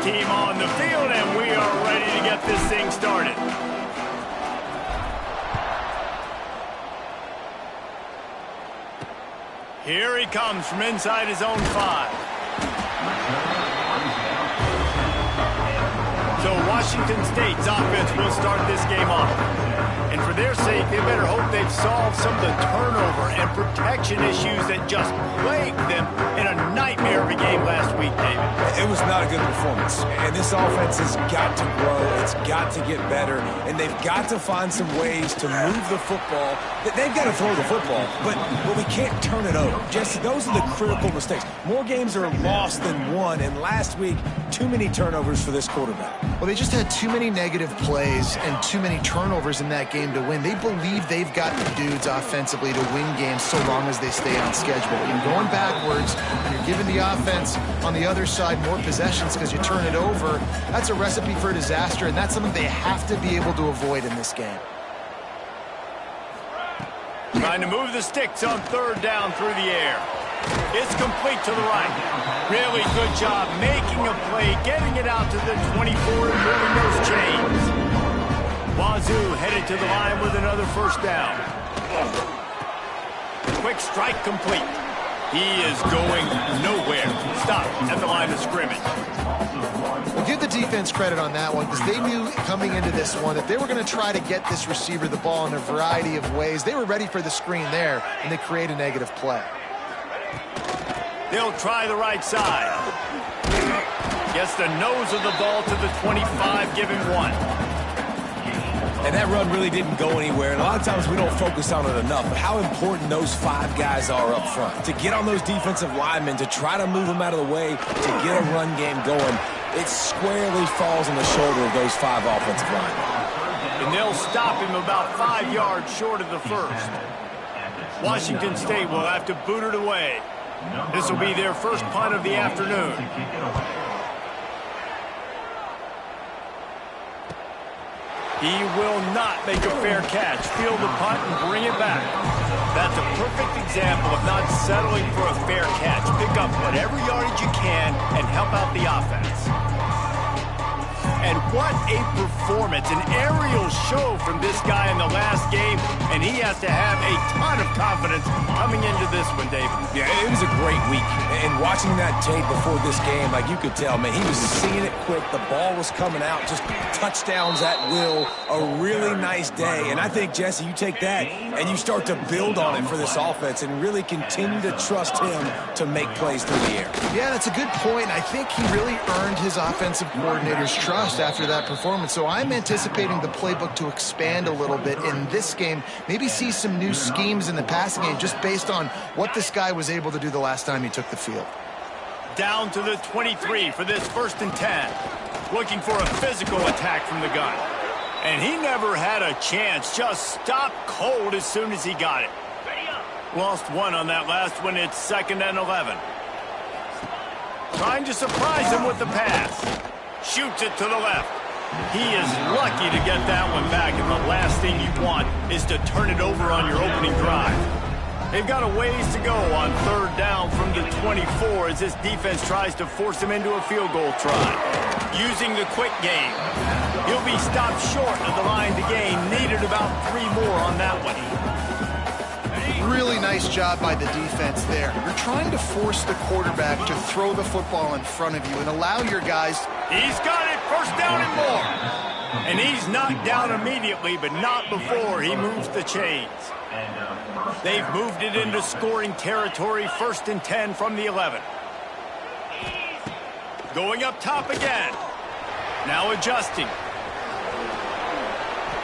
team on the field, and we are ready to get this thing started. Here he comes from inside his own 5. So Washington State's offense will start this game off. And for their sake, they better hope they've solved some of the turnover and protection issues that just plagued them in a nightmare of a game last week, David. It was not a good performance. And this offense has got to grow. It's got to get better. And they've got to find some ways to move the football. They've got to throw the football, but we can't turn it over. Jesse, those are the critical mistakes. More games are lost than won, and last week, too many turnovers for this quarterback. Well, they just had too many negative plays and too many turnovers in that game to win. They believe they've got the dudes offensively to win games so long as they stay on schedule. And going backwards, when you're giving the offense on the other side more possessions because you turn it over, that's a recipe for disaster, and that's something they have to be able to avoid in this game. Trying to move the sticks on 3rd down through the air. It's complete to the right. Really good job making a play, getting it out to the 24 and moving those chains. Wazoo headed to the line with another 1st down. Quick strike complete. He is going nowhere. Stop at the line of scrimmage. Well, give the defense credit on that one because they knew coming into this one that they were going to try to get this receiver the ball in a variety of ways. They were ready for the screen there, and they create a negative play. They'll try the right side. Gets the nose of the ball to the 25, give him 1. And that run really didn't go anywhere. And a lot of times we don't focus on it enough. But how important those 5 guys are up front. To get on those defensive linemen, to try to move them out of the way, to get a run game going, it squarely falls on the shoulder of those 5 offensive linemen. And they'll stop him about 5 yards short of the 1st. Washington State will have to boot it away. This will be their first punt of the afternoon. He will not make a fair catch. Field the punt and bring it back. That's a perfect example of not settling for a fair catch. Pick up whatever yardage you can and help out the offense. And what a performance, an aerial show from this guy in the last game, and he has to have a ton of confidence coming into this one, David. Yeah, it was a great week. And watching that tape before this game, like you could tell, man, he was seeing it quick. The ball was coming out, just touchdowns at will. A really nice day. And I think, Jesse, you take that and you start to build on it for this offense and really continue to trust him to make plays through the air. Yeah, that's a good point. I think he really earned his offensive coordinator's trust after that performance. So I'm anticipating the playbook to expand a little bit in this game, maybe see some new schemes in the passing game just based on what this guy was able to do the last time he took the field. Down to the 23 for this 1st and 10. Looking for a physical attack from the gun. And he never had a chance, just stopped cold as soon as he got it. Lost 1 on that last one. It's 2nd and 11. Trying to surprise him with the pass. Shoots it to the left. He is lucky to get that one back, and the last thing you want is to turn it over on your opening drive. They've got a ways to go on 3rd down from the 24 as this defense tries to force him into a field goal try. Using the quick game. He'll be stopped short of the line to gain. Needed about 3 more on that one. Really nice job by the defense there. You're trying to force the quarterback to throw the football in front of you and allow your guys. He's got it, 1st down and more. And he's knocked down immediately, but not before he moves the chains. They've moved it into scoring territory, 1st and 10 from the 11. Going up top again. Now adjusting.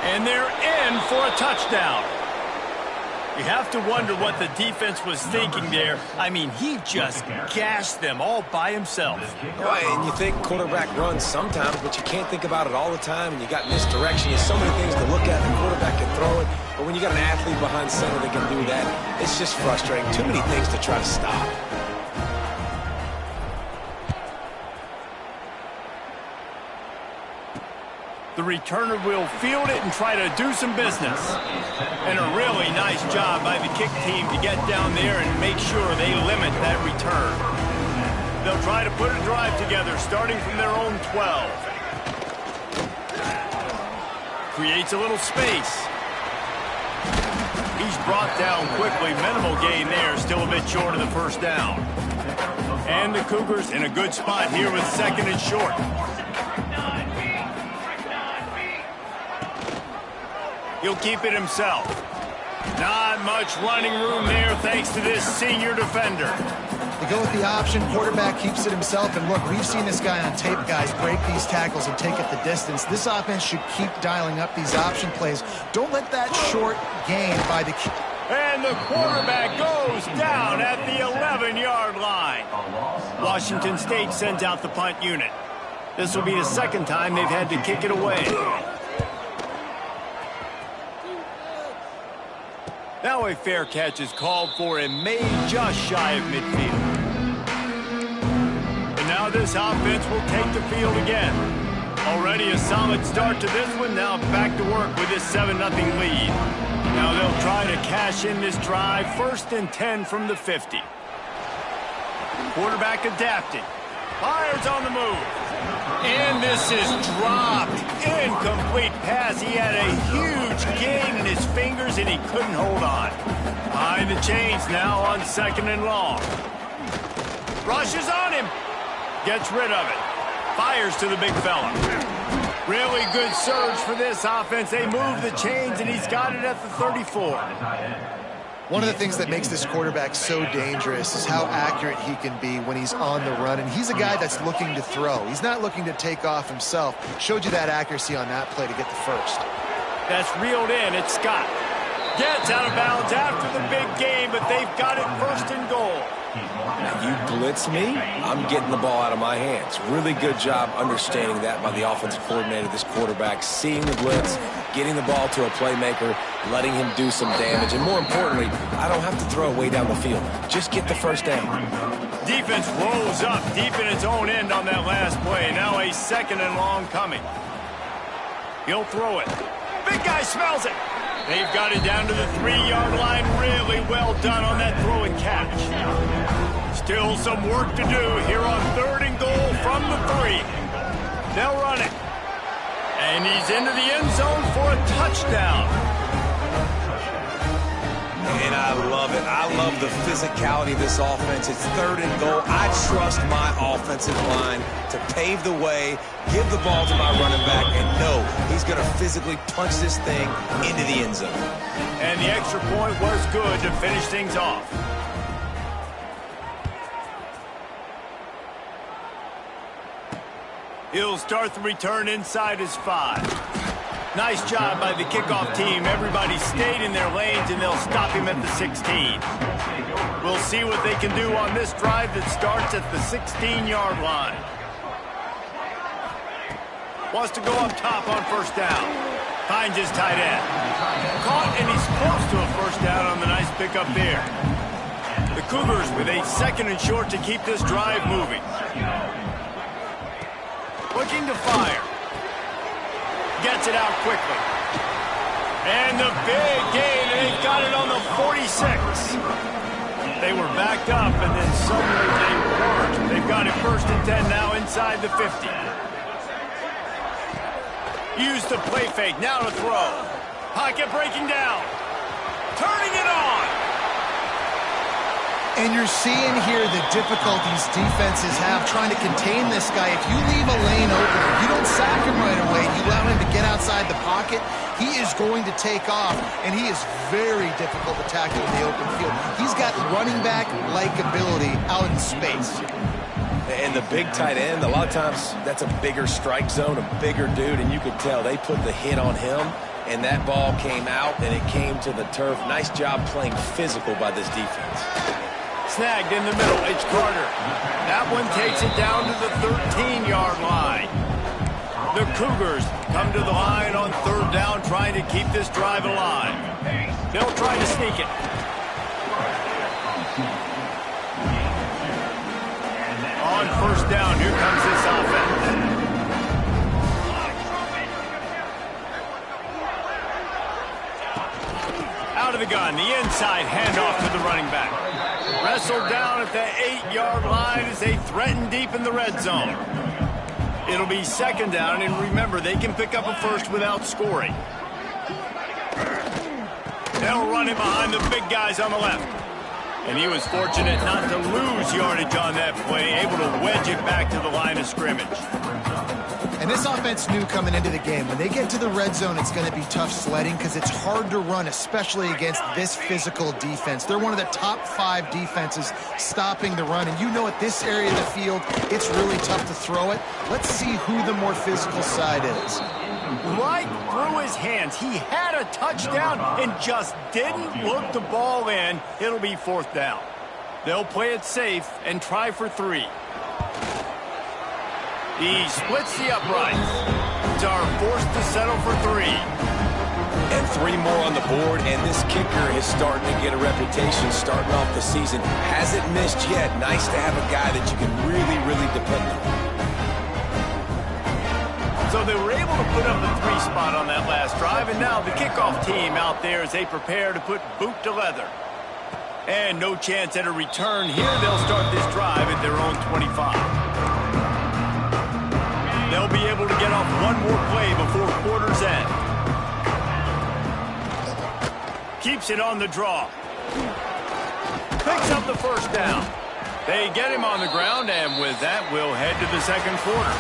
And they're in for a touchdown. You have to wonder what the defense was thinking there. I mean, he just gashed them all by himself. Right, and you think quarterback runs sometimes, but you can't think about it all the time, and you got misdirection. There's so many things to look at. The quarterback can throw it, but when you got an athlete behind center that can do that, it's just frustrating. Too many things to try to stop. The returner will field it and try to do some business. And a really nice job by the kick team to get down there and make sure they limit that return. They'll try to put a drive together, starting from their own 12. Creates a little space. He's brought down quickly. Minimal gain there, still a bit short of the first down. And the Cougars in a good spot here with second and short. He'll keep it himself. Not much running room there thanks to this senior defender. They go with the option, quarterback keeps it himself, and look, we've seen this guy on tape, guys, break these tackles and take up the distance. This offense should keep dialing up these option plays. Don't let that short gain by the... And the quarterback goes down at the 11-yard line. Washington State sends out the punt unit. This will be the second time they've had to kick it away. Now a fair catch is called for and made just shy of midfield. And now this offense will take the field again. Already a solid start to this one. Now back to work with this 7-0 lead. Now they'll try to cash in this drive. 1st and 10 from the 50. Quarterback adapting. Fires on the move. And this is dropped. Incomplete pass. He had a huge gain in his fingers and he couldn't hold on. Behind the chains now on 2nd and long. Rushes on him. Gets rid of it. Fires to the big fella. Really good surge for this offense. They move the chains and he's got it at the 34. One of the things that makes this quarterback so dangerous is how accurate he can be when he's on the run. And he's a guy that's looking to throw. He's not looking to take off himself. Showed you that accuracy on that play to get the first. That's reeled in. It's Scott. Gets out of bounds after the big game, but they've got it 1st and goal. Now you blitz me, I'm getting the ball out of my hands. Really good job understanding that by the offensive coordinator, this quarterback, seeing the blitz, getting the ball to a playmaker, letting him do some damage. And more importantly, I don't have to throw it way down the field. Just get the first down. Defense rolls up deep in its own end on that last play. Now a 2nd and long coming. He'll throw it. Big guy smells it. They've got it down to the 3-yard line. Really well done on that throw and catch. Still some work to do here on 3rd and goal from the 3. They'll run it. And he's into the end zone for a touchdown. And I love it. I love the physicality of this offense. It's 3rd and goal. I trust my offensive line to pave the way, give the ball to my running back, and know he's going to physically punch this thing into the end zone. And the extra point was good to finish things off. He'll start the return inside his 5. Nice job by the kickoff team. Everybody stayed in their lanes, and they'll stop him at the 16. We'll see what they can do on this drive that starts at the 16-yard line. Wants to go up top on 1st down. Finds his tight end. Caught, and he's close to a 1st down on the nice pickup there. The Cougars with a 2nd and short to keep this drive moving. Looking to fire. Gets it out quickly. And the big gain, and they've got it on the 46. They were backed up, and then suddenly they weren't. They've got it 1st and 10 now inside the 50. Use the play fake, now to throw. Pocket breaking down. Turning it on. And you're seeing here the difficulties defenses have trying to contain this guy. If you leave a lane open, if you don't sack him right away, you allow him to get outside the pocket, he is going to take off, and he is very difficult to tackle in the open field. He's got running back-like ability out in space. And the big tight end, a lot of times that's a bigger strike zone, a bigger dude, and you could tell they put the hit on him, and that ball came out, and it came to the turf. Nice job playing physical by this defense. Snagged in the middle, it's Carter. That one takes it down to the 13-yard line. The Cougars come to the line on 3rd down, trying to keep this drive alive. They'll try to sneak it. On 1st down, here comes this offense. Out of the gun, the inside handoff to the running back. wrestled down at the 8-yard line as they threaten deep in the red zone. It'll be second down, and remember, they can pick up a first without scoring. They'll run it behind the big guys on the left. And he was fortunate not to lose yardage on that play, able to wedge it back to the line of scrimmage. And this offense knew coming into the game, when they get to the red zone, it's going to be tough sledding because it's hard to run, especially against this physical defense. They're one of the top 5 defenses stopping the run. And you know at this area of the field, it's really tough to throw it. Let's see who the more physical side is. Right through his hands. He had a touchdown and just didn't look the ball in. It'll be fourth down. They'll play it safe and try for 3. He splits the uprights. Are forced to settle for 3. And 3 more on the board, and this kicker is starting to get a reputation starting off the season. Hasn't missed yet. Nice to have a guy that you can really, really depend on. So they were able to put up a 3 spot on that last drive, and now the kickoff team out there as they prepare to put boot to leather. And no chance at a return here. They'll start this drive at their own 25. They'll be able to get off one more play before quarter's end. Keeps it on the draw. Picks up the first down. They get him on the ground, and with that, we'll head to the second quarter.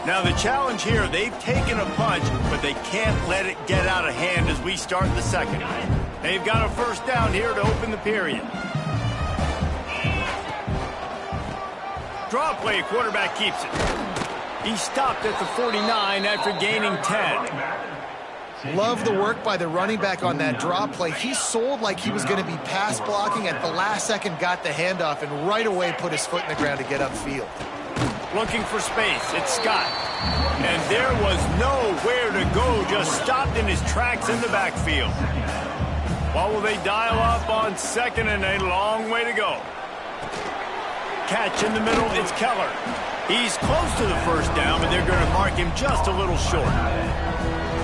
Now the challenge here, they've taken a punch, but they can't let it get out of hand as we start the second. They've got a first down here to open the period. Draw play, quarterback keeps it. He stopped at the 49 after gaining 10. Love the work by the running back on that draw play. He sold like he was going to be pass blocking. At the last second, got the handoff, and right away put his foot in the ground to get upfield. Looking for space, it's Scott. And there was nowhere to go, just stopped in his tracks in the backfield. What will they dial up on second, and a long way to go? Catch in the middle, it's Keller. He's close to the first down, but they're going to mark him just a little short.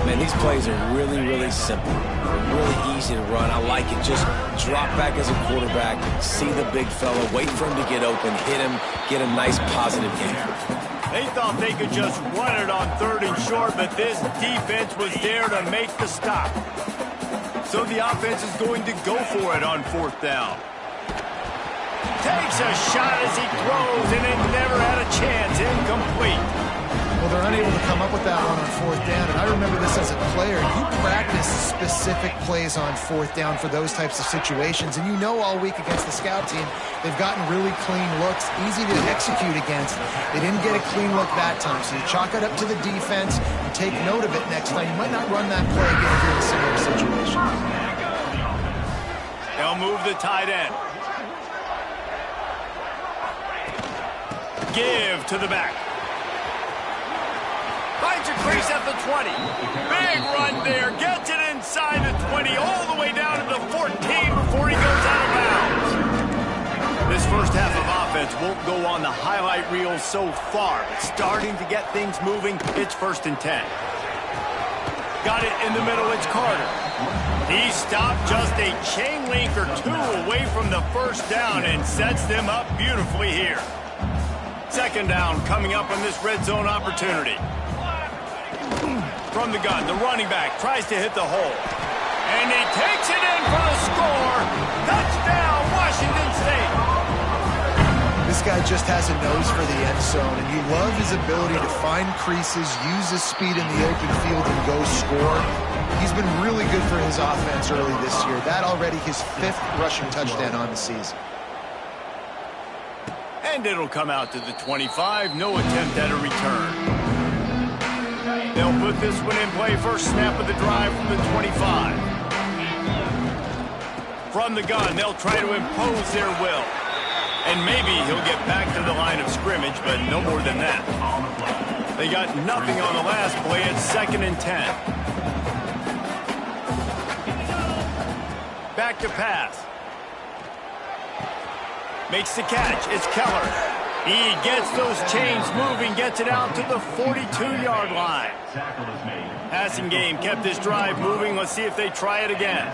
Man, these plays are really, really simple. They're really easy to run. I like it. Just drop back as a quarterback, see the big fella, wait for him to get open, hit him, get a nice positive gain. They thought they could just run it on third and short, but this defense was there to make the stop. So the offense is going to go for it on fourth down. Takes a shot as he throws, and it never had a chance. Incomplete. Well, they're unable to come up with that one on fourth down, and I remember this as a player. You practice specific plays on fourth down for those types of situations, and you know all week against the scout team, they've gotten really clean looks, easy to execute against. They didn't get a clean look that time, so you chalk it up to the defense and take note of it next time. You might not run that play again here in a similar situation. They'll move the tight end. Give to the back. Finds a crease at the 20. Big run there. Gets it inside the 20, all the way down to the 14 before he goes out of bounds. This first half of offense won't go on the highlight reel so far. It's starting to get things moving. It's 1st and 10. Got it in the middle. It's Carter. He stopped just a chain link or two away from the first down and sets them up beautifully here. Second down coming up on this red zone opportunity. From the gun, the running back tries to hit the hole. And he takes it in for the score. Touchdown, Washington State. This guy just has a nose for the end zone, and you love his ability to find creases, use his speed in the open field, and go score. He's been really good for his offense early this year. That already his 5th rushing touchdown on the season. And it'll come out to the 25. No attempt at a return. They'll put this one in play. First snap of the drive from the 25. From the gun, they'll try to impose their will. And maybe he'll get back to the line of scrimmage, but no more than that. They got nothing on the last play. It's 2nd and 10. Back to pass. Makes the catch. It's Keller. He gets those chains moving, gets it out to the 42-yard line. Passing game kept this drive moving. Let's see if they try it again.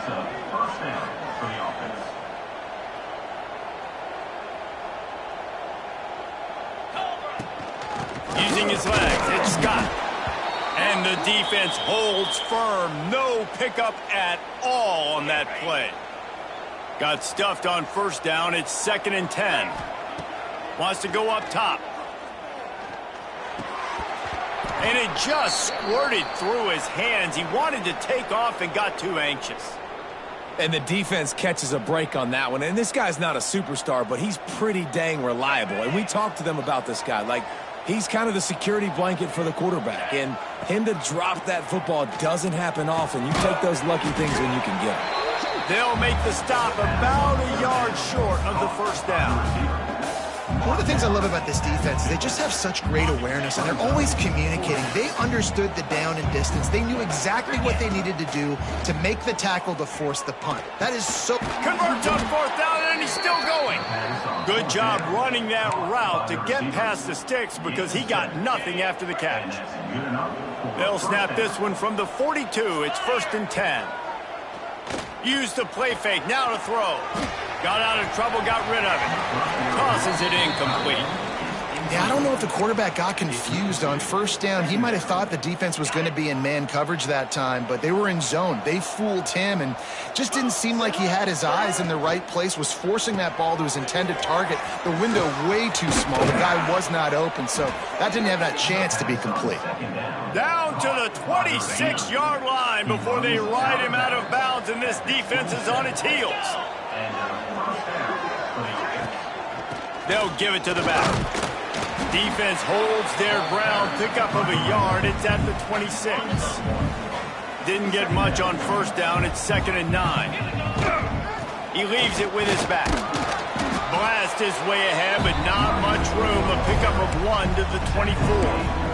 Using his legs, it's Scott. And the defense holds firm. No pickup at all on that play. Got stuffed on first down. It's 2nd and 10. Wants to go up top. And it just squirted through his hands. He wanted to take off and got too anxious. And the defense catches a break on that one. And this guy's not a superstar, but he's pretty dang reliable. And we talked to them about this guy. Like, he's kind of the security blanket for the quarterback. And him to drop that football doesn't happen often. You take those lucky things when you can get them. They'll make the stop about a yard short of the first down. One of the things I love about this defense is they just have such great awareness, and they're always communicating. They understood the down and distance. They knew exactly what they needed to do to make the tackle to force the punt. That is so... Converts on fourth down, and he's still going. Good job running that route to get past the sticks because he got nothing after the catch. They'll snap this one from the 42. It's 1st and 10. Used the play fake, now to throw. Got out of trouble, got rid of it. Tosses it incomplete. Yeah, I don't know if the quarterback got confused on first down. He might have thought the defense was going to be in man coverage that time, but they were in zone. They fooled him and just didn't seem like he had his eyes in the right place, was forcing that ball to his intended target. The window way too small. The guy was not open, so that didn't have that chance to be complete. Down to the 26-yard line before they ride him out of bounds, and this defense is on its heels. They'll give it to the back. Defense holds their ground, pickup of a yard. It's at the 26. Didn't get much on first down. It's 2nd and 9. He leaves it with his back. Blast his way ahead, but not much room. A pickup of 1 to the 24.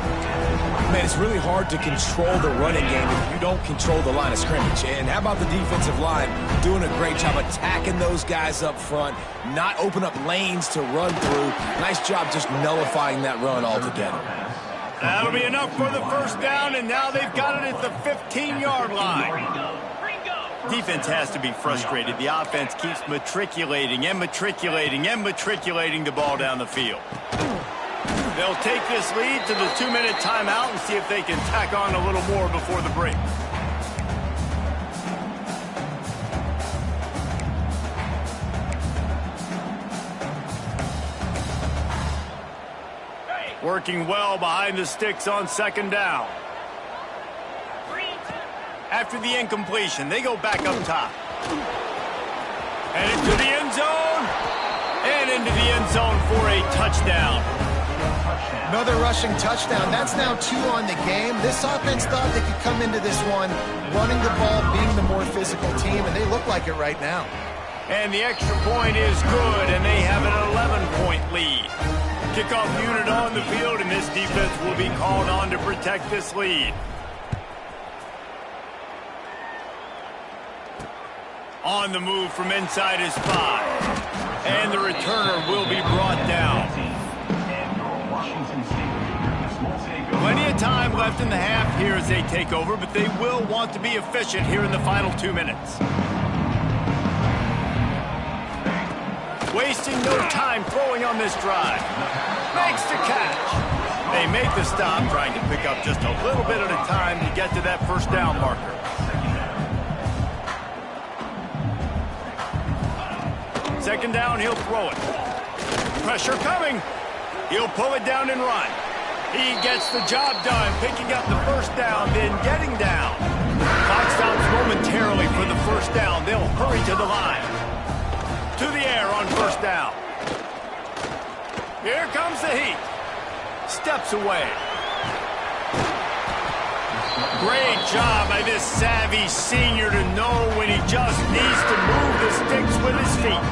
Man, it's really hard to control the running game if you don't control the line of scrimmage. And how about the defensive line doing a great job attacking those guys up front, not open up lanes to run through. Nice job just nullifying that run altogether. That'll be enough for the first down, and now they've got it at the 15-yard line. Defense has to be frustrated. The offense keeps matriculating and matriculating and matriculating the ball down the field. They'll take this lead to the 2-minute timeout and see if they can tack on a little more before the break. Working well behind the sticks on 2nd down. After the incompletion, they go back up top. And into the end zone. And into the end zone for a touchdown. Another rushing touchdown. That's now 2 on the game. This offense thought they could come into this one running the ball, being the more physical team, and they look like it right now. And the extra point is good, and they have an 11-point lead. Kickoff unit on the field, and this defense will be called on to protect this lead. On the move from inside his 5. And the returner will be brought down. Plenty of time left in the half here as they take over, but they will want to be efficient here in the final 2 minutes. Wasting no time throwing on this drive. Makes the catch. They make the stop, trying to pick up just a little bit at a time to get to that first down marker. Second down, he'll throw it. Pressure coming. He'll pull it down and run. He gets the job done, picking up the first down, then getting down. Clock stops momentarily for the first down. They'll hurry to the line. To the air on first down. Here comes the heat. Steps away. Great job by this savvy senior to know when he just needs to move the sticks with his feet.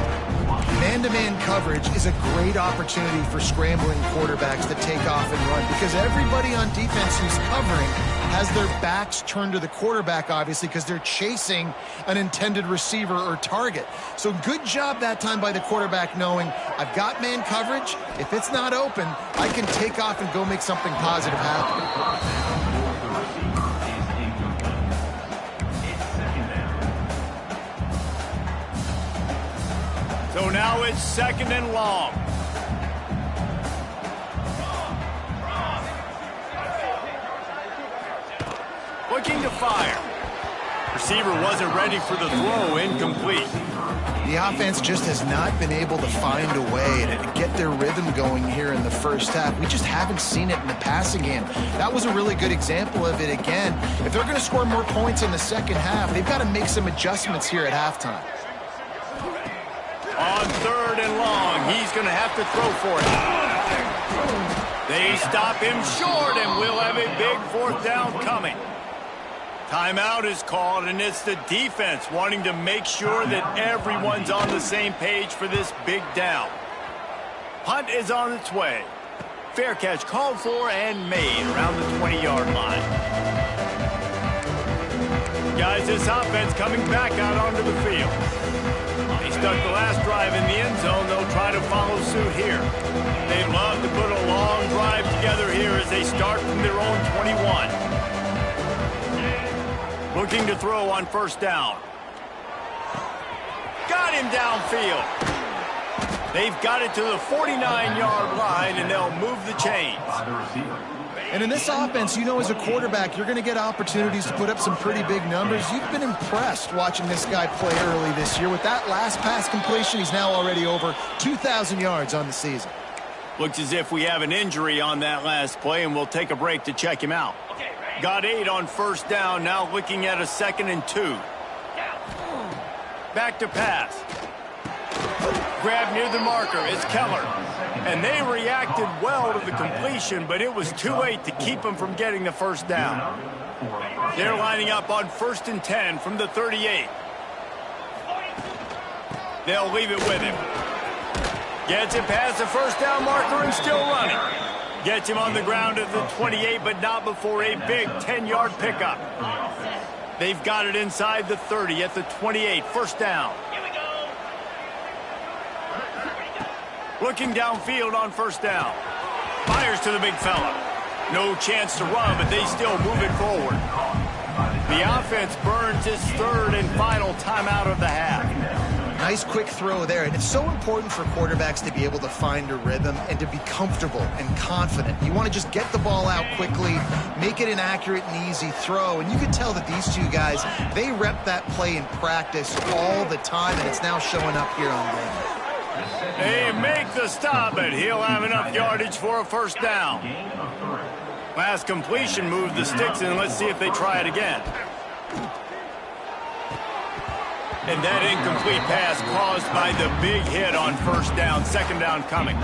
Man-to-man coverage is a great opportunity for scrambling quarterbacks to take off and run because everybody on defense who's covering has their backs turned to the quarterback, obviously, because they're chasing an intended receiver or target. So good job that time by the quarterback knowing I've got man coverage. If it's not open, I can take off and go make something positive happen. So now it's 2nd and long. Looking to fire. Receiver wasn't ready for the throw, incomplete. The offense just has not been able to find a way to get their rhythm going here in the first half. We just haven't seen it in the passing game. That was a really good example of it again. If they're going to score more points in the second half, they've got to make some adjustments here at halftime. On 3rd and long, he's going to have to throw for it. They stop him short, and we'll have a big 4th down coming. Timeout is called, and it's the defense wanting to make sure that everyone's on the same page for this big down. Punt is on its way. Fair catch called for and made around the 20-yard line. Guys, this offense coming back out onto the field. They stuck the last drive in the end zone. They'll try to follow suit here. They'd love to put a long drive together here as they start from their own 21. Looking to throw on 1st down. Got him downfield. They've got it to the 49-yard line, and they'll move the chains. And in this offense, you know, as a quarterback, you're going to get opportunities to put up some pretty big numbers. You've been impressed watching this guy play early this year. With that last pass completion, he's now already over 2,000 yards on the season. Looks as if we have an injury on that last play, and we'll take a break to check him out. Got 8 on 1st down, now looking at a 2nd and 2. Back to pass. Grab near the marker is Keller. And they reacted well to the completion, but it was too late to keep them from getting the 1st down. They're lining up on 1st and 10 from the 38. They'll leave it with him. Gets it past the 1st down marker and still running. Gets him on the ground at the 28, but not before a big 10-yard pickup. They've got it inside the 30 at the 28, 1st down. Looking downfield on 1st down. Fires to the big fella. No chance to run, but they still move it forward. The offense burns its 3rd and final timeout of the half. Nice quick throw there. And it's so important for quarterbacks to be able to find a rhythm and to be comfortable and confident. You want to just get the ball out quickly, make it an accurate and easy throw. And you can tell that these two guys, they rep that play in practice all the time, and it's now showing up here on game. They make the stop, but he'll have enough yardage for a 1st down. Last completion moved the sticks, and let's see if they try it again. And that incomplete pass caused by the big hit on 1st down, 2nd down coming.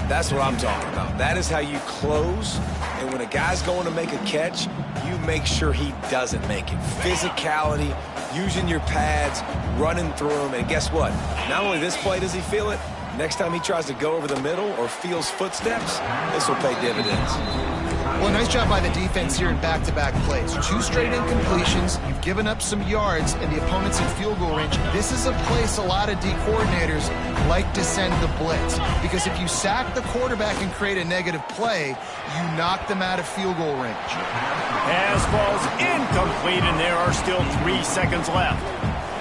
That's what I'm talking about. That is how you close. And when a guy's going to make a catch, you make sure he doesn't make it. Physicality, using your pads, running through them. And guess what? Not only this play does he feel it, next time he tries to go over the middle or feels footsteps, this will pay dividends. Well, nice job by the defense here in back-to-back plays. 2 straight incompletions. You've given up some yards, and the opponent's in field goal range. This is a place a lot of D coordinators like to send the blitz, because if you sack the quarterback and create a negative play, you knock them out of field goal range. Pass falls incomplete, and there are still 3 seconds left.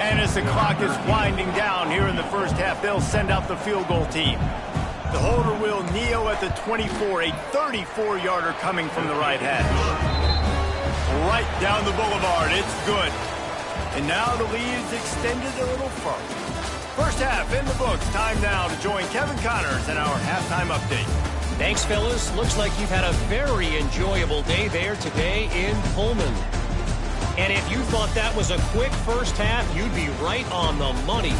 And as the clock is winding down here in the first half, they'll send out the field goal team. The holder will kneel at the 24, a 34-yarder coming from the right hash. Right down the boulevard, it's good. And now the lead is extended a little further. First half in the books. Time now to join Kevin Connors in our halftime update. Thanks, fellas. Looks like you've had a very enjoyable day there today in Pullman. And if you thought that was a quick first half, you'd be right on the money.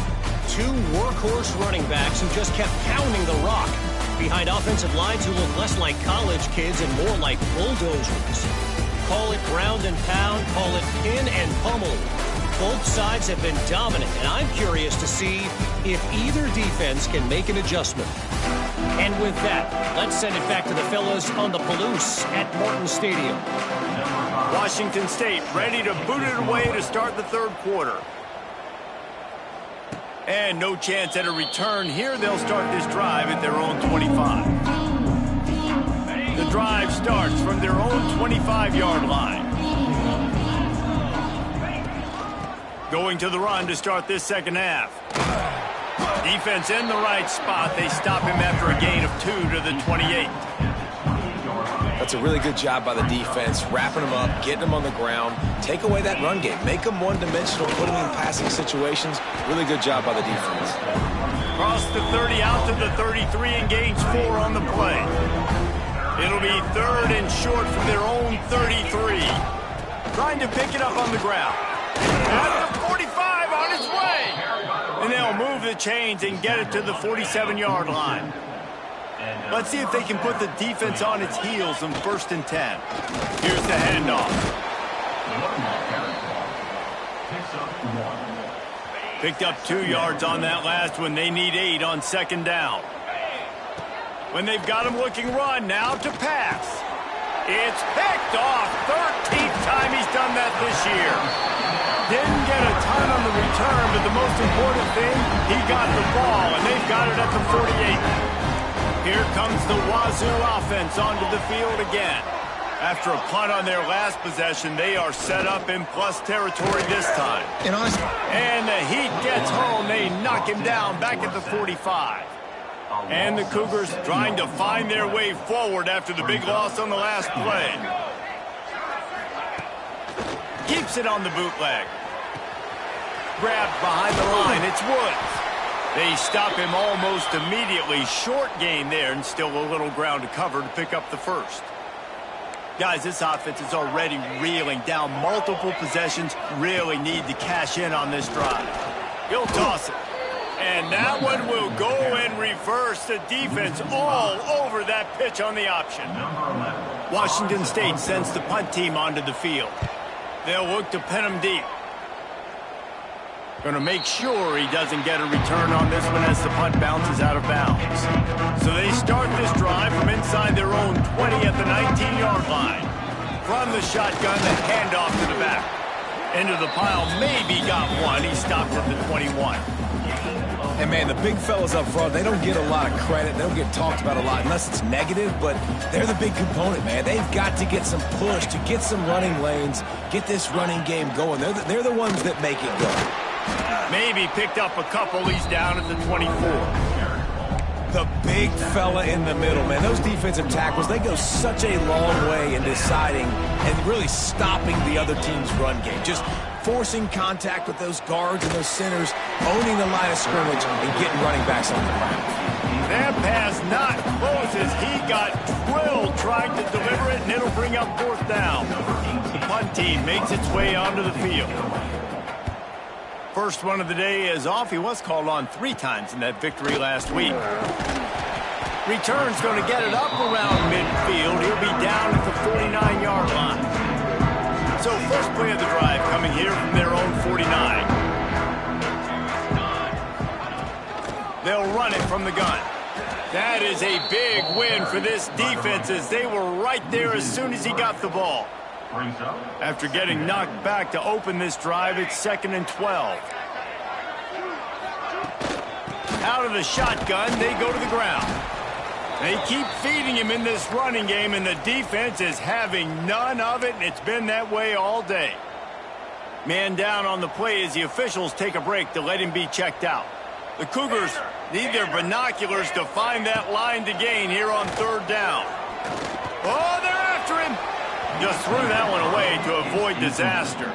2 workhorse running backs who just kept pounding the rock behind offensive lines who look less like college kids and more like bulldozers. Call it ground and pound, call it pin and pummel. Both sides have been dominant, and I'm curious to see if either defense can make an adjustment. And with that, let's send it back to the fellas on the Palouse at Morton Stadium. Washington State ready to boot it away to start the third quarter. And no chance at a return here. They'll start this drive at their own 25. The drive starts from their own 25-yard line. Going to the run to start this second half. Defense in the right spot. They stop him after a gain of 2 to the 28. That's a really good job by the defense, wrapping them up, getting them on the ground, take away that run game, make them one-dimensional, put them in passing situations. Really good job by the defense. Cross the 30 out to the 33 and gains 4 on the play. It'll be third and short from their own 33. Trying to pick it up on the ground. At the 45 on its way. And they'll move the chains and get it to the 47-yard line. Let's see if they can put the defense on its heels on 1st and 10. Here's the handoff. Picked up 2 yards on that last one. They need 8 on 2nd down. When they've got him looking run, now to pass. It's picked off. 13th time he's done that this year. Didn't get a ton on the return, but the most important thing, he got the ball, and they've got it at the 48. Here comes the Wazoo offense onto the field again. After a punt on their last possession, they are set up in plus territory this time. And the Heat gets home. They knock him down back at the 45. And the Cougars trying to find their way forward after the big loss on the last play. Keeps it on the bootleg. Grabbed behind the line. It's Woods. They stop him almost immediately. Short gain there and still a little ground to cover to pick up the first. Guys, this offense is already reeling down multiple possessions. Really need to cash in on this drive. He'll toss it. And that one will go in reverse. The defense all over that pitch on the option. Washington State sends the punt team onto the field. They'll look to pin him deep. Going to make sure he doesn't get a return on this one as the punt bounces out of bounds. So they start this drive from inside their own 20 at the 19-yard line. From the shotgun, the handoff to the back. Into the pile, maybe got one. He stopped at the 21. And, man, the big fellas up front, they don't get a lot of credit. They don't get talked about a lot unless it's negative, but they're the big component, man. They've got to get some push, to get some running lanes, get this running game going. They're the ones that make it go. Maybe picked up a couple. He's down at the 24. The big fella in the middle, man. Those defensive tackles, they go such a long way in deciding and really stopping the other team's run game. Just forcing contact with those guards and those centers, owning the line of scrimmage, and getting running backs on the ground. That pass not close as he got drilled trying to deliver it, and it'll bring up 4th down. The punt team makes its way onto the field. First one of the day is off. He was called on 3 times in that victory last week. Return's going to get it up around midfield. He'll be down at the 49-yard line. So first play of the drive coming here from their own 49. They'll run it from the gun. That is a big win for this defense as they were right there as soon as he got the ball. After getting knocked back to open this drive, it's 2nd and 12. Out of the shotgun, they go to the ground. They keep feeding him in this running game, and the defense is having none of it, and it's been that way all day. Man down on the play as the officials take a break to let him be checked out. The Cougars need their binoculars to find that line to gain here on 3rd down. Oh, they're after him. Just threw that one away to avoid disaster.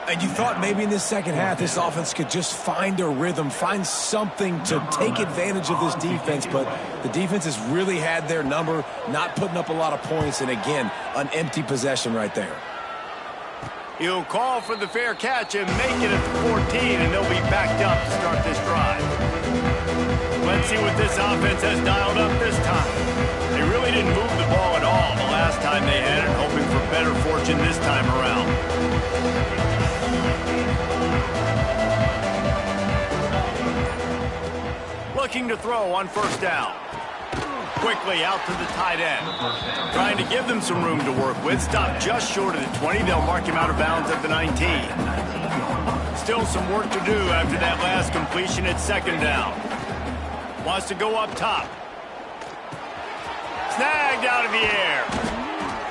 And you thought maybe in this second half this offense could just find a rhythm, find something to take advantage of this defense, but the defense has really had their number, not putting up a lot of points, and again, an empty possession right there. He'll call for the fair catch and make it at the 14, and they'll be backed up to start this drive. Let's see what this offense has dialed up this time. They really didn't move the ball at all the last time they had it, hoping for better fortune this time around. Looking to throw on first down. Quickly out to the tight end. Trying to give them some room to work with. Stop just short of the 20. They'll mark him out of bounds at the 19. Still some work to do after that last completion at second down. Wants to go up top. Snagged out of the air.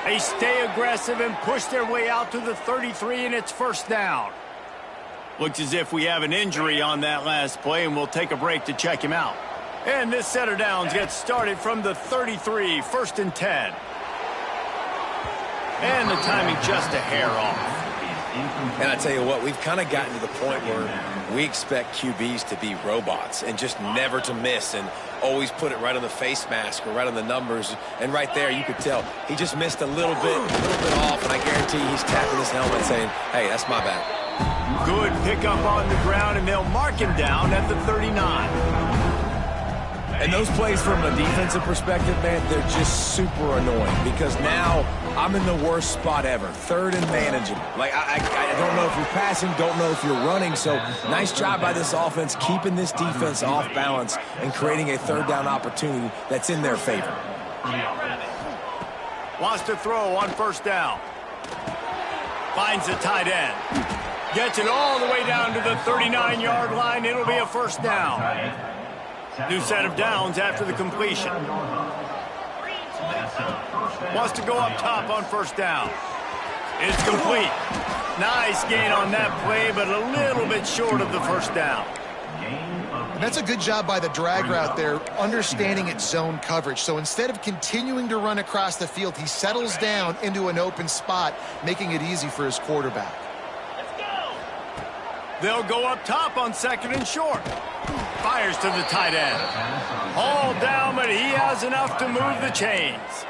They stay aggressive and push their way out to the 33, and it's first down. Looks as if we have an injury on that last play, and we'll take a break to check him out. And this set of downs gets started from the 33, first and 10. And the timing just a hair off. And I tell you what, we've kind of gotten to the point where we expect QBs to be robots and just never to miss and always put it right on the face mask or right on the numbers. And right there, you could tell he just missed a little bit off, and I guarantee he's tapping his helmet saying, hey, that's my bad. Good pickup on the ground, and they'll mark him down at the 39. And those plays from a defensive perspective, man, they're just super annoying because now I'm in the worst spot ever. Third and manageable. Like, I don't know if you're passing, don't know if you're running. So nice job by this offense keeping this defense off balance and creating a third down opportunity that's in their favor. Wants to throw on first down. Finds the tight end. Gets it all the way down to the 39-yard line. It'll be a first down. New set of downs after the completion. Wants to go up top on first down. It's complete. Nice gain on that play, but a little bit short of the first down. And that's a good job by the drag route there, understanding its zone coverage. So instead of continuing to run across the field, he settles down into an open spot, making it easy for his quarterback. They'll go up top on second and short. Fires to the tight end. All down, but he has enough to move the chains.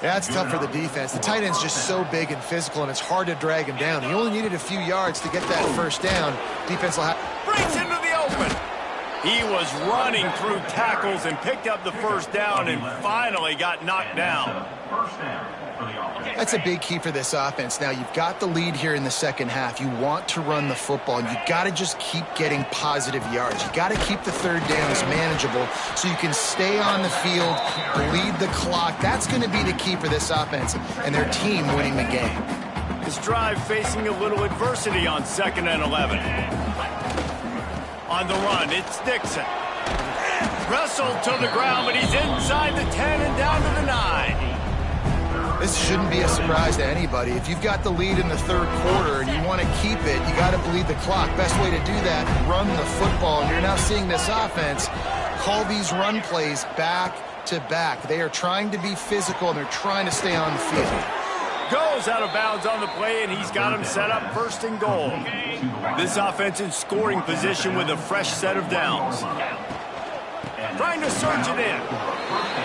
Yeah, it's tough for the defense. The tight end's just so big and physical, and it's hard to drag him down. He only needed a few yards to get that first down. Defense will have... Breaks into the open. He was running through tackles and picked up the first down and finally got knocked down. That's a big key for this offense. Now, you've got the lead here in the second half. You want to run the football, and you got to just keep getting positive yards. You got to keep the third downs manageable so you can stay on the field, bleed the clock. That's going to be the key for this offense and their team winning the game. This drive facing a little adversity on second and 11. On the run, it's Dixon. Wrestled to the ground, but he's inside the 10 and down to the 9. This shouldn't be a surprise to anybody. If you've got the lead in the third quarter and you want to keep it, you got to bleed the clock. Best way to do that, run the football. And you're now seeing this offense call these run plays back to back. They are trying to be physical, and they're trying to stay on the field. Goes out of bounds on the play, and he's got him set up first and goal. This offense in scoring position with a fresh set of downs. Trying to surge it in.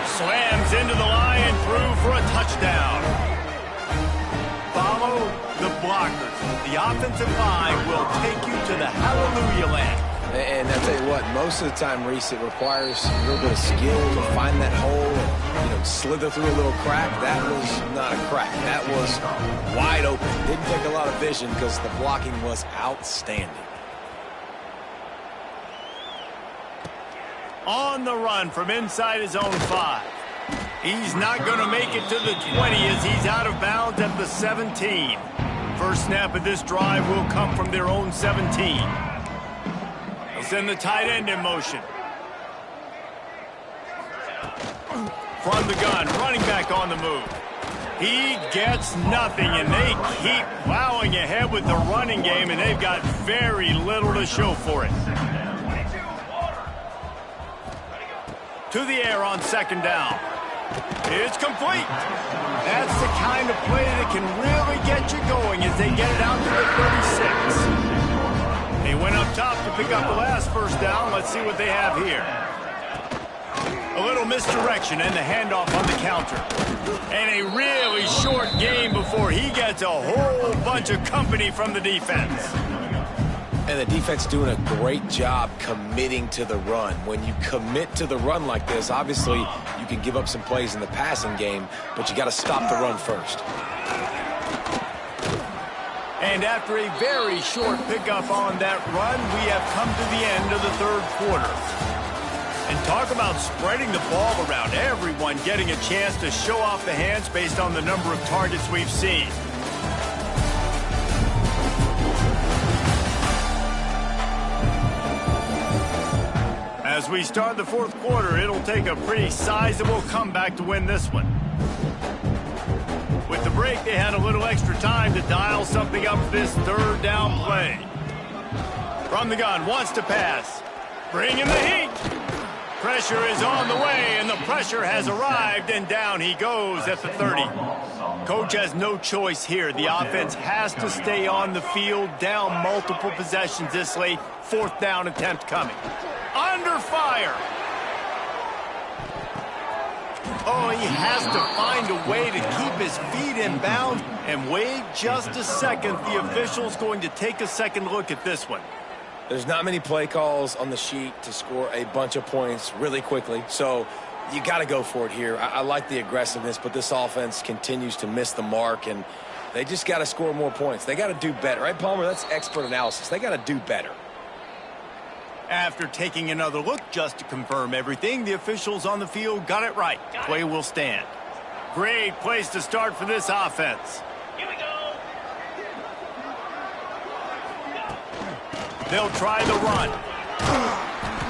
Slams into the line and through for a touchdown. Follow the blockers. The offensive line will take you to the hallelujah land. And I'll tell you what, most of the time, Reese, it requires a little bit of skill to find that hole and, slither through a little crack. That was not a crack. That was wide open. Didn't take a lot of vision because the blocking was outstanding. On the run from inside his own 5. He's not going to make it to the 20 as he's out of bounds at the 17. First snap of this drive will come from their own 17. They'll send the tight end in motion. From the gun, running back on the move. He gets nothing, and they keep plowing ahead with the running game, and they've got very little to show for it. To the air on second down. It's complete. That's the kind of play that can really get you going as they get it out to the 36. They went up top to pick up the last first down. Let's see what they have here. A little misdirection and the handoff on the counter. And a really short game before he gets a whole bunch of company from the defense. And the defense doing a great job committing to the run. When you commit to the run like this, obviously you can give up some plays in the passing game, but you got to stop the run first. And after a very short pickup on that run, we have come to the end of the third quarter. And talk about spreading the ball around, everyone getting a chance to show off the hands based on the number of targets we've seen. As we start the fourth quarter, it'll take a pretty sizable comeback to win this one. With the break, they had a little extra time to dial something up for this third down play. From the gun, wants to pass. Bring in the heat. Pressure is on the way, and the pressure has arrived, and down he goes at the 30. Coach has no choice here. The offense has to stay on the field, down multiple possessions this late. Fourth down attempt coming. Under fire. Oh, he has to find a way to keep his feet in bounds. And wait just a second. The official's going to take a second look at this one. There's not many play calls on the sheet to score a bunch of points really quickly. So you got to go for it here. I like the aggressiveness, but this offense continues to miss the mark, and they just got to score more points. They got to do better. Right, Palmer? That's expert analysis. They got to do better. After taking another look just to confirm everything, the officials on the field got it right. Play will stand. Great place to start for this offense. Here we go. They'll try the run.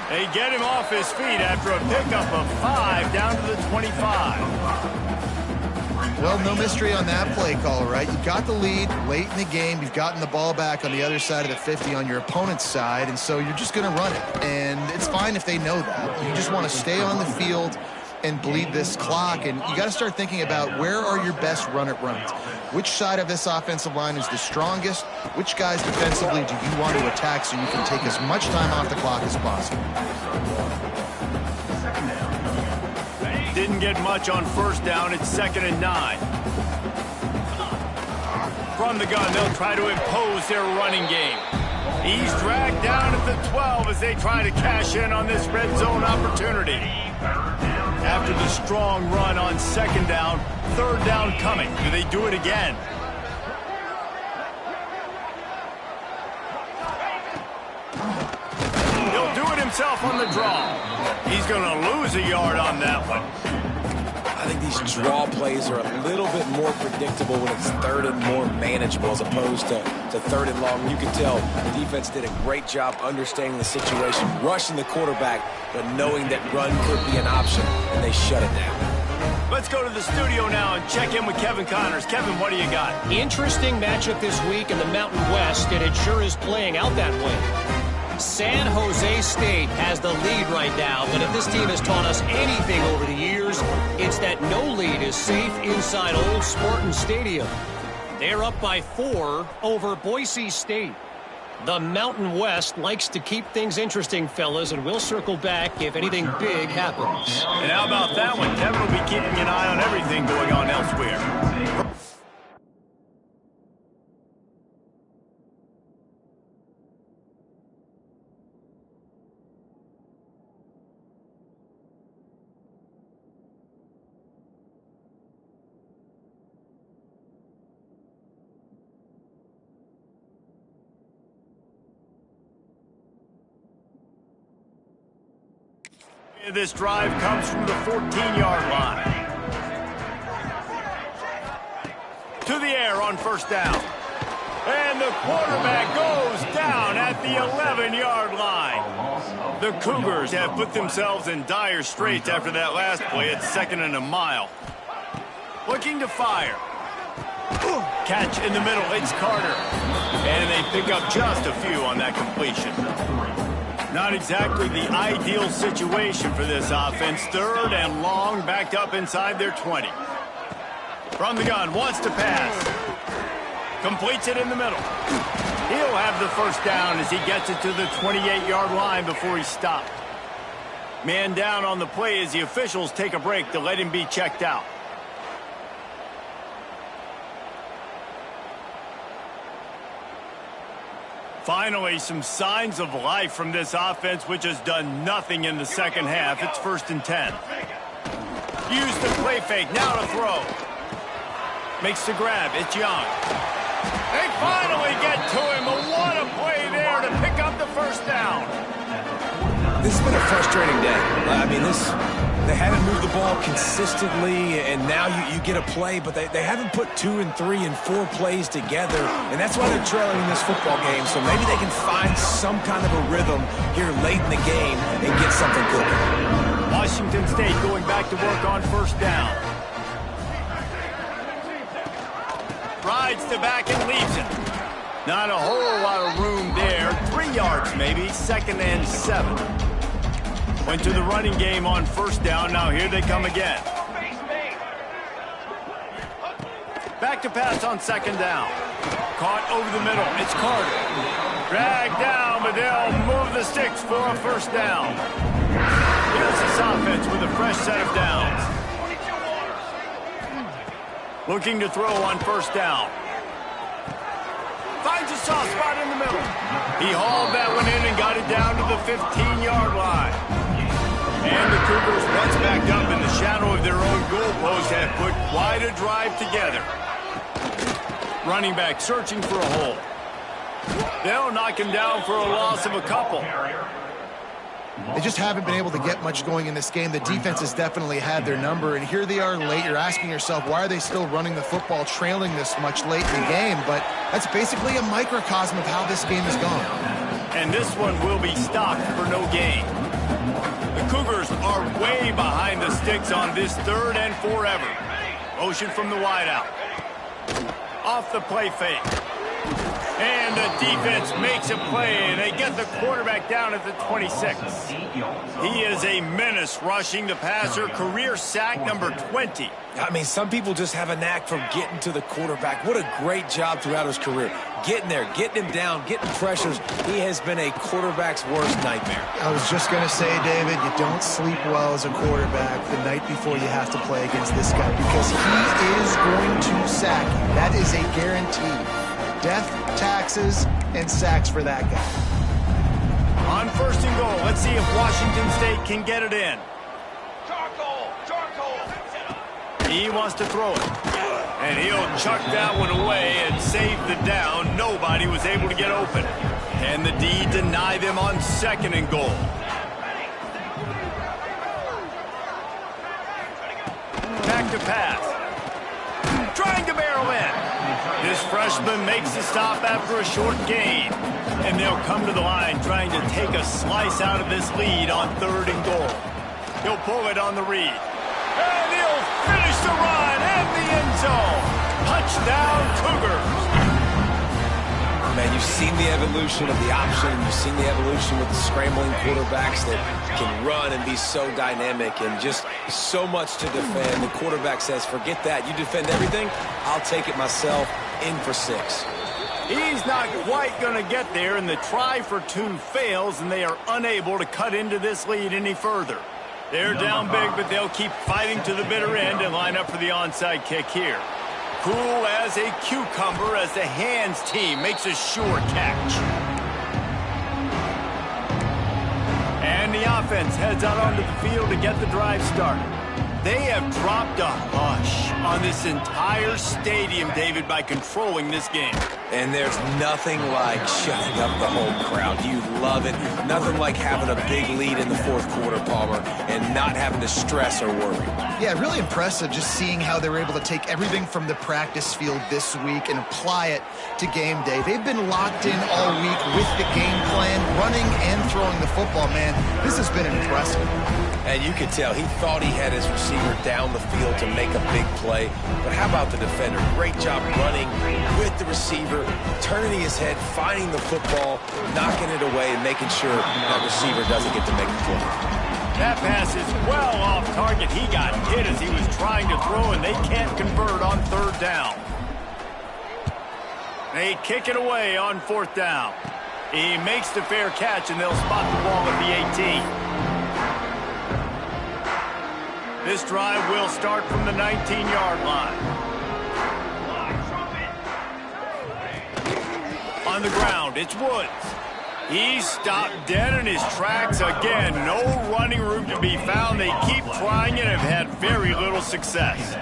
They get him off his feet after a pickup of 5 down to the 25. Well, no mystery on that play call, right? You got the lead late in the game. You've gotten the ball back on the other side of the 50 on your opponent's side, and so you're just going to run it. And it's fine if they know that. You just want to stay on the field and bleed this clock, and you got to start thinking about where are your best run-it runs. Which side of this offensive line is the strongest? Which guys defensively do you want to attack so you can take as much time off the clock as possible? Didn't get much on first down. It's 2nd and 9. From the gun, they'll try to impose their running game. He's dragged down at the 12 as they try to cash in on this red zone opportunity. After the strong run on 2nd down, 3rd down coming. Do they do it again? He'll do it himself on the draw. He's going to lose a yard on that one. I think these draw plays are a little bit more predictable when it's 3rd and more manageable as opposed to 3rd and long. You can tell the defense did a great job understanding the situation, rushing the quarterback, but knowing that run could be an option, and they shut it down. Let's go to the studio now and check in with Kevin Connors. Kevin, what do you got? Interesting matchup this week in the Mountain West, and it sure is playing out that way. San Jose State has the lead right now, but if this team has taught us anything over the years, it's that no lead is safe inside Old Spartan Stadium. They're up by 4 over Boise State. The Mountain West likes to keep things interesting, fellas, and we'll circle back if anything big happens. And how about that one? Kevin will be keeping an eye on everything going on elsewhere. This drive comes from the 14-yard line. To the air on 1st down. And the quarterback goes down at the 11-yard line. The Cougars have put themselves in dire straits after that last play. It's 2nd and a mile. Looking to fire. Catch in the middle. It's Carter. And they pick up just a few on that completion. Not exactly the ideal situation for this offense. 3rd and long, backed up inside their 20. From the gun, wants to pass. Completes it in the middle. He'll have the 1st down as he gets it to the 28-yard line before he's stopped. Man down on the play as the officials take a break to let him be checked out. Finally, some signs of life from this offense, which has done nothing in the second half. It's 1st and 10. Use the play fake. Now to throw. Makes the grab. It's Young. They finally get to him. What a play there to pick up the first down. This has been a frustrating day. I mean, they haven't moved the ball consistently, and now you get a play, but they haven't put 2 and 3 and 4 plays together, and that's why they're trailing in this football game. So maybe they can find some kind of a rhythm here late in the game and get something cooking. Washington State going back to work on first down. Rides the back and leaves it. Not a whole lot of room there. 3 yards maybe, 2nd and 7. Went to the running game on first down. Now here they come again. Back to pass on 2nd down. Caught over the middle. It's Carter. Dragged down, but they'll move the sticks for a first down. Here's this offense with a fresh set of downs. Looking to throw on first down. Finds a soft spot in the middle. He hauled that one in and got it down to the 15-yard line. And the Cougars, once back up in the shadow of their own goalpost, have put quite a drive together. Running back searching for a hole. They'll knock him down for a loss of a couple. They just haven't been able to get much going in this game. The defense has definitely had their number, and here they are late. You're asking yourself, why are they still running the football, trailing this much late in the game? But that's basically a microcosm of how this game has gone. And this one will be stopped for no gain. The Cougars are way behind the sticks on this 3rd and forever. Motion from the wideout. Off the play fake. And the defense makes a play, and they get the quarterback down at the 26. He is a menace rushing the passer, career sack number 20. I mean, some people just have a knack for getting to the quarterback. What a great job throughout his career. Getting there, getting him down, getting pressures. He has been a quarterback's worst nightmare. I was just going to say, David, you don't sleep well as a quarterback the night before you have to play against this guy, because he is going to sack you. That is a guarantee. Death, taxes, and sacks for that guy. On 1st and goal, let's see if Washington State can get it in. He wants to throw it. And he'll chuck that one away and save the down. Nobody was able to get open. And the D deny them on 2nd and goal. Back to pass. Trying to barrel in. This freshman makes the stop after a short gain. And they'll come to the line trying to take a slice out of this lead on 3rd and goal. He'll pull it on the read. And he'll finish the run and the end zone. Touchdown, Cougars. Man, you've seen the evolution of the option. You've seen the evolution with the scrambling quarterbacks that can run and be so dynamic and just so much to defend. The quarterback says, forget that. You defend everything, I'll take it myself. In for 6. He's not quite going to get there, and the try for 2 fails, and they are unable to cut into this lead any further. They're down big, but they'll keep fighting to the bitter end and line up for the onside kick here. Cool as a cucumber as the hands team makes a sure catch. And the offense heads out onto the field to get the drive started. They have dropped a hush on this entire stadium, David, by controlling this game. And there's nothing like shutting up the home crowd. You love it. Nothing like having a big lead in the 4th quarter, Palmer, and not having to stress or worry. Yeah, really impressive just seeing how they were able to take everything from the practice field this week and apply it to game day. They've been locked in all week with the game plan, running and throwing the football, man. This has been impressive. And you could tell he thought he had his receiver down the field to make a big play. But how about the defender? Great job running with the receiver, turning his head, finding the football, knocking it away, and making sure that receiver doesn't get to make the play. That pass is well off target. He got hit as he was trying to throw, and they can't convert on 3rd down. They kick it away on 4th down. He makes the fair catch, and they'll spot the ball at the 18. This drive will start from the 19-yard line. On the ground, it's Woods. He's stopped dead in his tracks again. No running room to be found. They keep trying and have had very little success.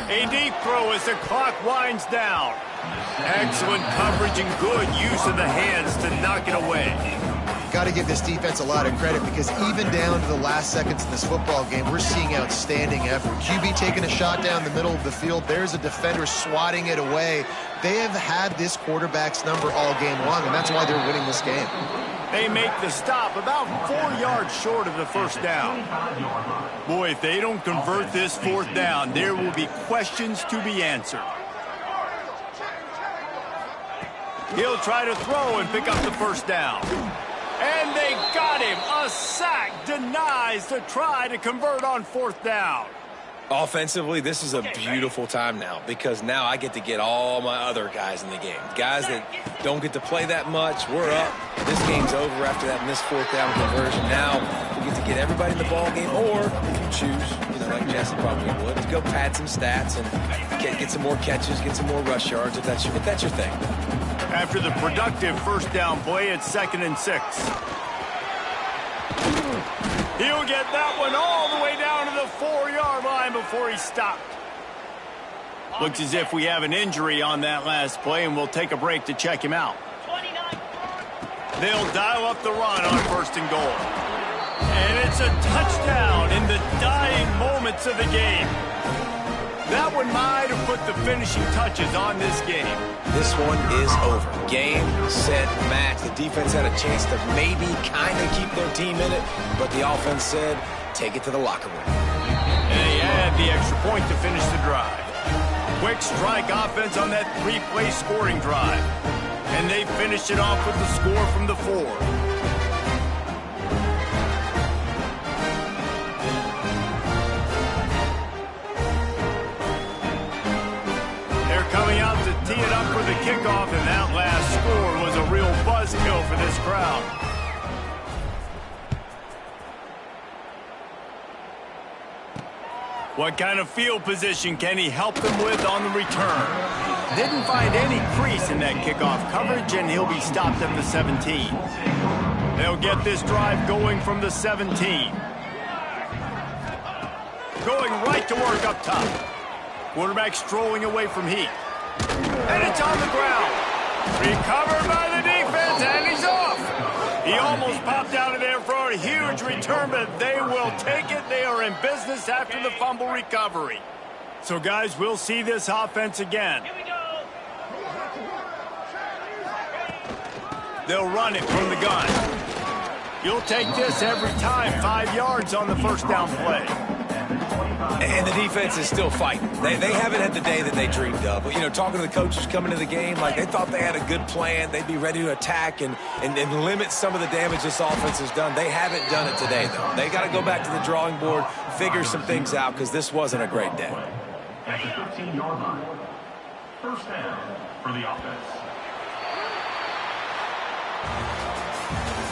A deep throw as the clock winds down. Excellent coverage and good use of the hands to knock it away. Got to give this defense a lot of credit because even down to the last seconds in this football game, we're seeing outstanding effort. QB taking a shot down the middle of the field. There's a defender swatting it away. They have had this quarterback's number all game long, and that's why they're winning this game. They make the stop about 4 yards short of the first down. Boy, if they don't convert this fourth down, there will be questions to be answered. He'll try to throw and pick up the first down. And they got him. A sack denies the try to convert on fourth down. Offensively, this is a beautiful time now because now I get to get all my other guys in the game. Guys that don't get to play that much, we're up. This game's over after that missed fourth down conversion. Now we get to get everybody in the ball game, or if you choose, like Jesse probably would, to go pad some stats and get some more catches, get some more rush yards if that's your thing. After the productive first down play, it's 2nd and 6. He'll get that one all the way down to the 4-yard line before he stopped. Looks as if we have an injury on that last play, and we'll take a break to check him out. They'll dial up the run on 1st and goal. And it's a touchdown in the dying moments of the game. That one might have put the finishing touches on this game. This one is over. Game, set, match. The defense had a chance to maybe kind of keep their team in it, but the offense said, take it to the locker room. And they add the extra point to finish the drive. Quick strike offense on that 3-play scoring drive. And they finished it off with the score from the 4. Coming out to tee it up for the kickoff, and that last score was a real buzzkill for this crowd. What kind of field position can he help them with on the return? Didn't find any crease in that kickoff coverage, and he'll be stopped at the 17. They'll get this drive going from the 17. Going right to work up top. Quarterback strolling away from heat. And it's on the ground. Recovered by the defense, and he's off. He almost popped out of there for a huge return, but they will take it. They are in business after the fumble recovery. So, guys, we'll see this offense again. They'll run it from the gun. You'll take this every time. 5 yards on the first down play. And the defense is still fighting. They haven't had the day that they dreamed of. But, talking to the coaches coming to the game, like they thought they had a good plan. They'd be ready to attack and limit some of the damage this offense has done. They haven't done it today, though. They got to go back to the drawing board, figure some things out, because this wasn't a great day. At the 15-yard line, first down for the offense.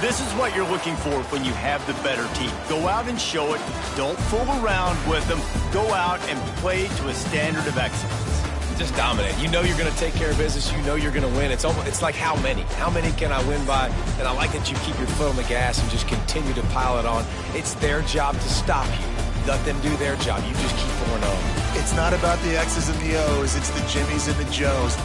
This is what you're looking for when you have the better team. Go out and show it. Don't fool around with them. Go out and play to a standard of excellence. Just dominate. You know you're going to take care of business. You know you're going to win. It's like how many? How many can I win by? And I like that you keep your foot on the gas and just continue to pile it on. It's their job to stop you. Let them do their job. You just keep going on. It's not about the X's and the O's. It's the Jimmies and the Joes.